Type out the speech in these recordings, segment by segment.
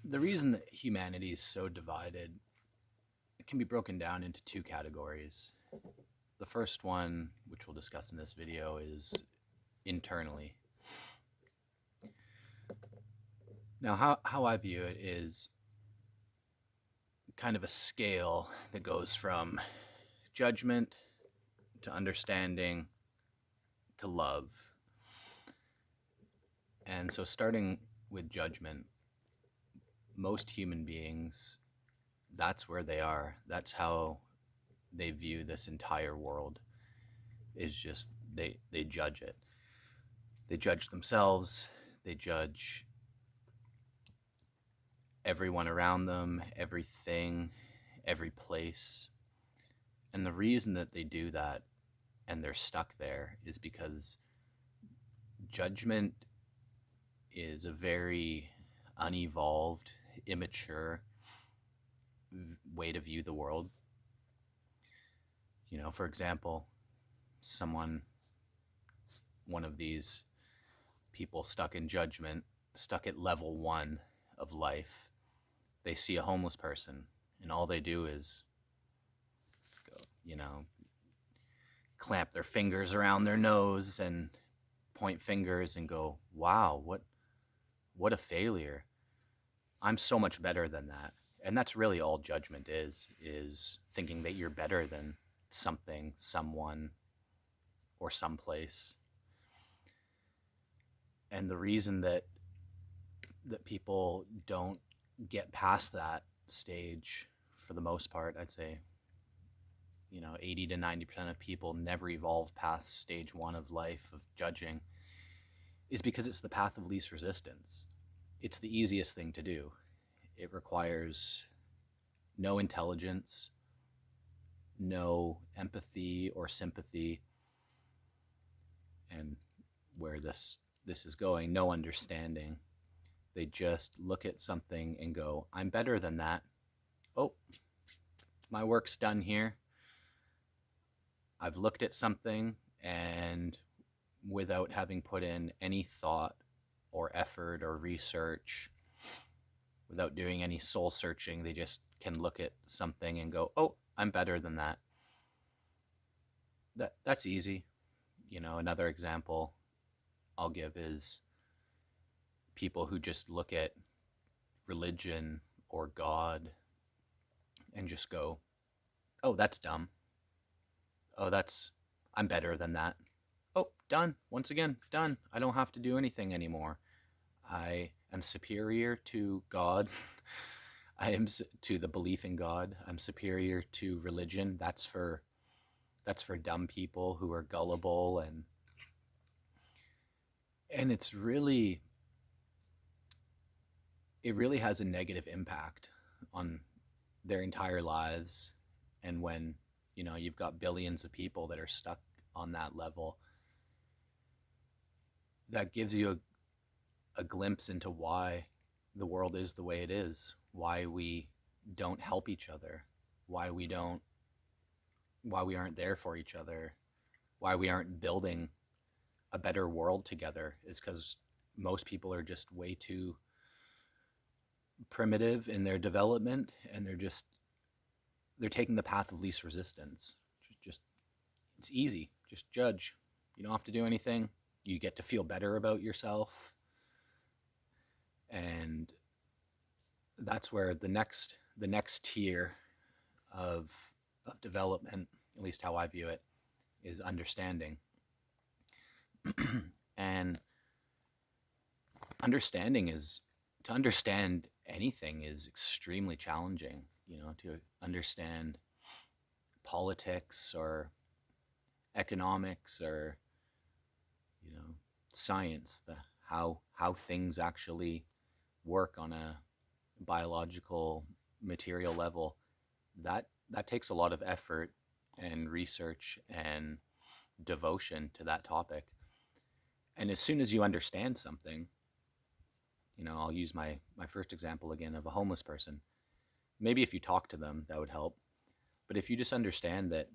The reason that humanity is so divided, it can be broken down into two categories. The first one, which we'll discuss in this video, is internally. Now, how I view it is kind of a scale that goes from judgment to understanding to love. And so, starting with judgment, most human beings, that's where they are. That's how they view this entire world, is just they judge it. They judge themselves, they judge everyone around them, everything, every place. And the reason that they do that and they're stuck there is because judgment is a very unevolved, immature way to view the world. You know, for example, one of these people stuck in judgment, stuck at level 1 of life, they see a homeless person and all they do is go, clamp their fingers around their nose and point fingers and go, wow, what a failure. I'm so much better than that. And that's really all judgment is thinking that you're better than something, someone, or someplace. And the reason that people don't get past that stage, for the most part, I'd say, 80 to 90% of people never evolve past stage 1 of life of judging, is because it's the path of least resistance. It's the easiest thing to do. It requires no intelligence, no empathy or sympathy, and where this is going, no understanding. They just look at something and go, I'm better than that. Oh, my work's done here. I've looked at something, and without having put in any thought or effort or research, without doing any soul searching, they just can look at something and go, oh, I'm better than that. That's easy. Another example I'll give is people who just look at religion or God and just go, oh, that's dumb. Oh, I'm better than that. Oh, done. Once again, done. I don't have to do anything anymore. I am superior to God. I am to the belief in God. I'm superior to religion. That's for dumb people who are gullible, and it really has a negative impact on their entire lives. And when you've got billions of people that are stuck on that level, that gives you a glimpse into why the world is the way it is, why we don't help each other, why we aren't there for each other, why we aren't building a better world together, is because most people are just way too primitive in their development, and they're taking the path of least resistance. Just It's easy. Just judge. You don't have to do anything. You get to feel better about yourself. And that's where the next tier of development, at least how I view it, is understanding. And to understand anything is extremely challenging. To understand politics or economics or science, how things actually work on a biological material level, that takes a lot of effort and research and devotion to that topic. And as soon as you understand something, I'll use my first example again of a homeless person. Maybe if you talk to them, that would help. But if you just understand that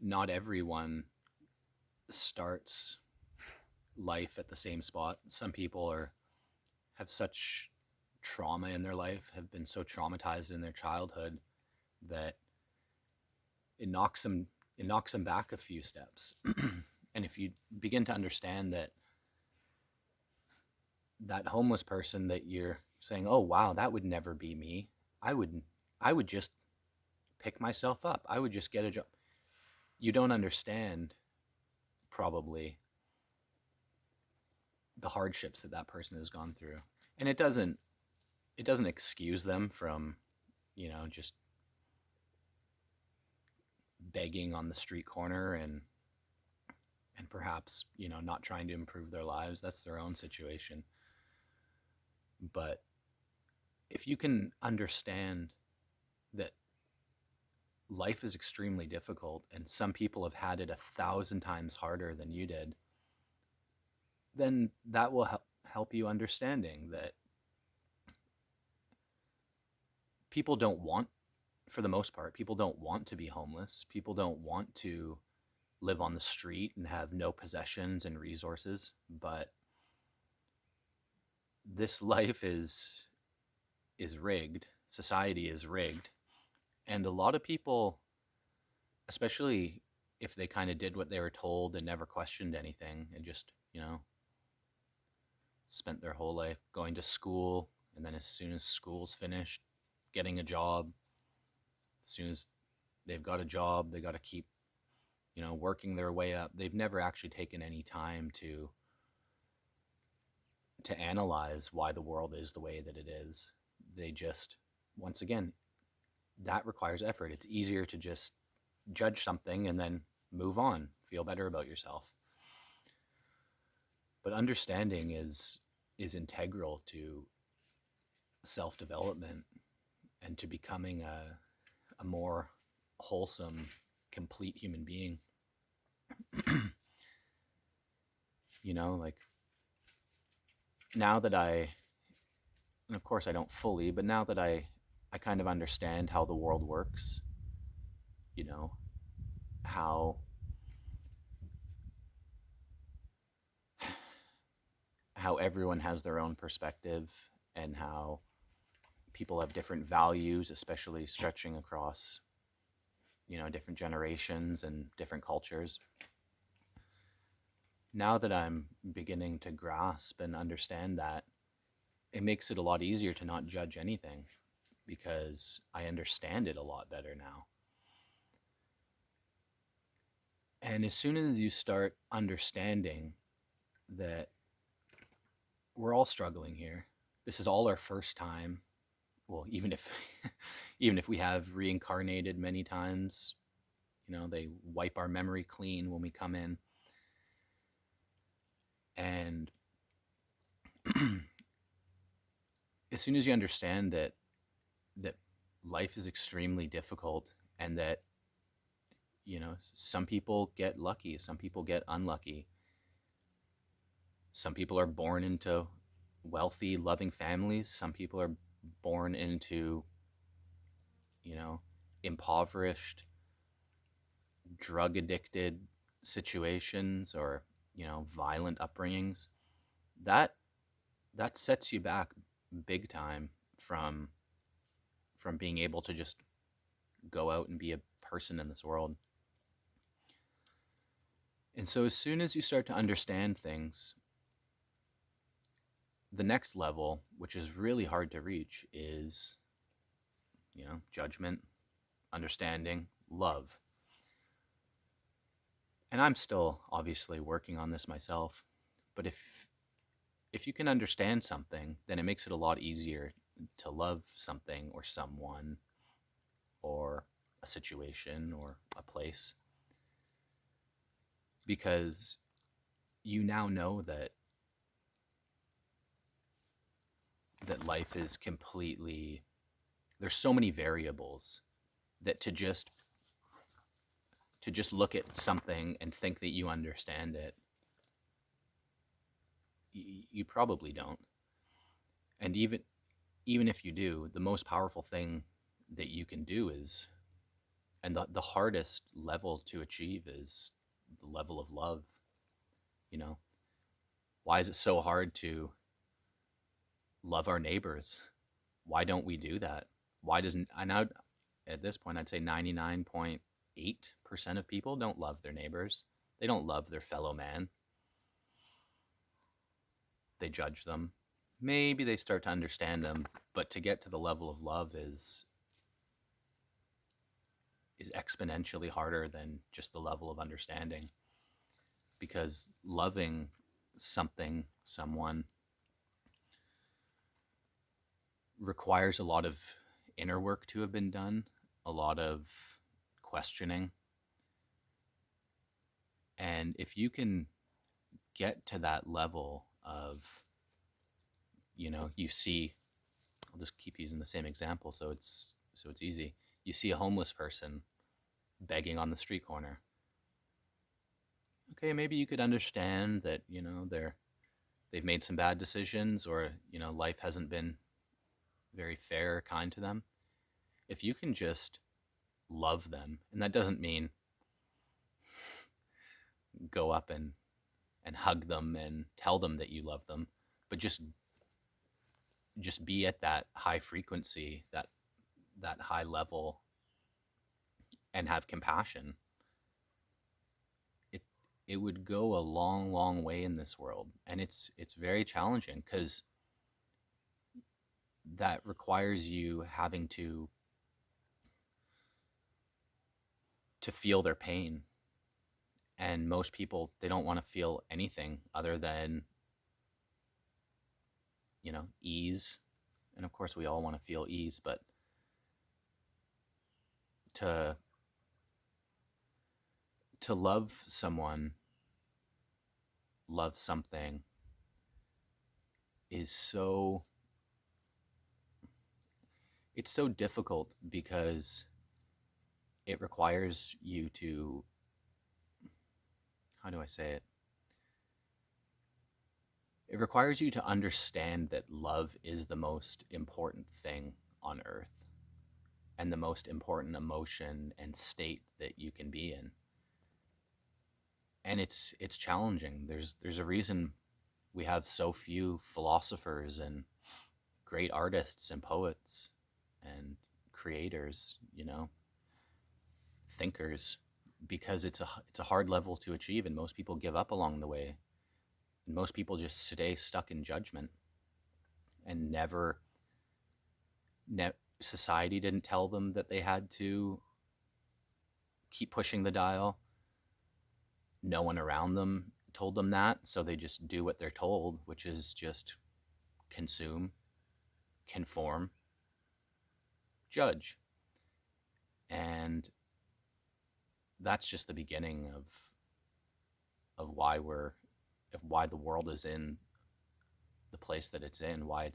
not everyone starts life at the same spot. Some people have such trauma in their life, have been so traumatized in their childhood that it knocks them back a few steps. And if you begin to understand that that homeless person that you're saying, "Oh wow, that would never be me. I would just pick myself up. I would just get a job." You don't understand probably the hardships that that person has gone through. And it doesn't excuse them from, just begging on the street corner and perhaps, not trying to improve their lives. That's their own situation. But if you can understand that life is extremely difficult and some people have had it 1,000 times harder than you did, then that will help you understanding that people don't want, for the most part, people don't want to be homeless. People don't want to live on the street and have no possessions and resources. But this life is rigged. Society is rigged. And a lot of people, especially if they kind of did what they were told and never questioned anything and just, spent their whole life going to school, and then as soon as school's finished, getting a job. As soon as they've got a job, they got to keep, working their way up. They've never actually taken any time to analyze why the world is the way that it is. They just, once again, that requires effort. It's easier to just judge something and then move on, feel better about yourself. But understanding is integral to self-development and to becoming a more wholesome, complete human being. Like now that and of course I don't fully, but now that I kind of understand how the world works, how everyone has their own perspective and how people have different values, especially stretching across, different generations and different cultures. Now that I'm beginning to grasp and understand that, it makes it a lot easier to not judge anything because I understand it a lot better now. And as soon as you start understanding that we're all struggling here, this is all our first time. Well, even if we have reincarnated many times, they wipe our memory clean when we come in. And as soon as you understand that life is extremely difficult and that, some people get lucky, some people get unlucky. Some people are born into wealthy, loving families. Some people are born into, impoverished, drug addicted situations or, violent upbringings. That sets you back big time from being able to just go out and be a person in this world. And so as soon as you start to understand things, the next level, which is really hard to reach, is, judgment, understanding, love. And I'm still obviously working on this myself, but if you can understand something, then it makes it a lot easier to love something or someone or a situation or a place, because you now know that life is completely, there's so many variables that to just look at something and think that you understand it, you probably don't. And even if you do, the most powerful thing that you can do is, and the hardest level to achieve, is the level of love. Why is it so hard to love our neighbors. Why don't we do that? Why doesn't I now at this point I'd say 99.8% of people don't love their neighbors. They don't love their fellow man. They judge them. Maybe they start to understand them, but to get to the level of love is exponentially harder than just the level of understanding, because loving someone requires a lot of inner work to have been done, a lot of questioning. And if you can get to that level of, you see, I'll just keep using the same example so it's easy. You see a homeless person begging on the street corner. Okay, maybe you could understand that, they've made some bad decisions, or, life hasn't been very fair or kind to them. If you can just love them, and that doesn't mean go up and hug them and tell them that you love them, but just be at that high frequency, that high level, and have compassion. It would go a long, long way in this world. And it's very challenging, because that requires you having to feel their pain. And most people, they don't want to feel anything other than, ease. And of course we all want to feel ease, but to love someone, love something, is it's so difficult, because it requires you to, how do I say it? It requires you to understand that love is the most important thing on earth, and the most important emotion and state that you can be in. And it's challenging. There's a reason we have so few philosophers and great artists and poets and creators, thinkers, because it's a hard level to achieve, and most people give up along the way. And most people just stay stuck in judgment, and society didn't tell them that they had to keep pushing the dial. No one around them told them that, so they just do what they're told, which is just consume, conform, judge. And that's just the beginning of why why the world is in the place that it's in, why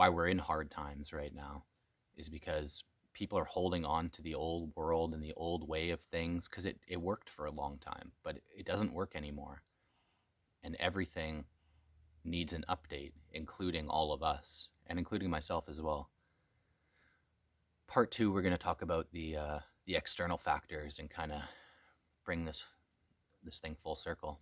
we're in hard times right now, is because people are holding on to the old world and the old way of things, because it worked for a long time, but it doesn't work anymore. And everything needs an update, including all of us, and including myself as well. Part 2, we're going to talk about the external factors, and kind of bring this thing full circle.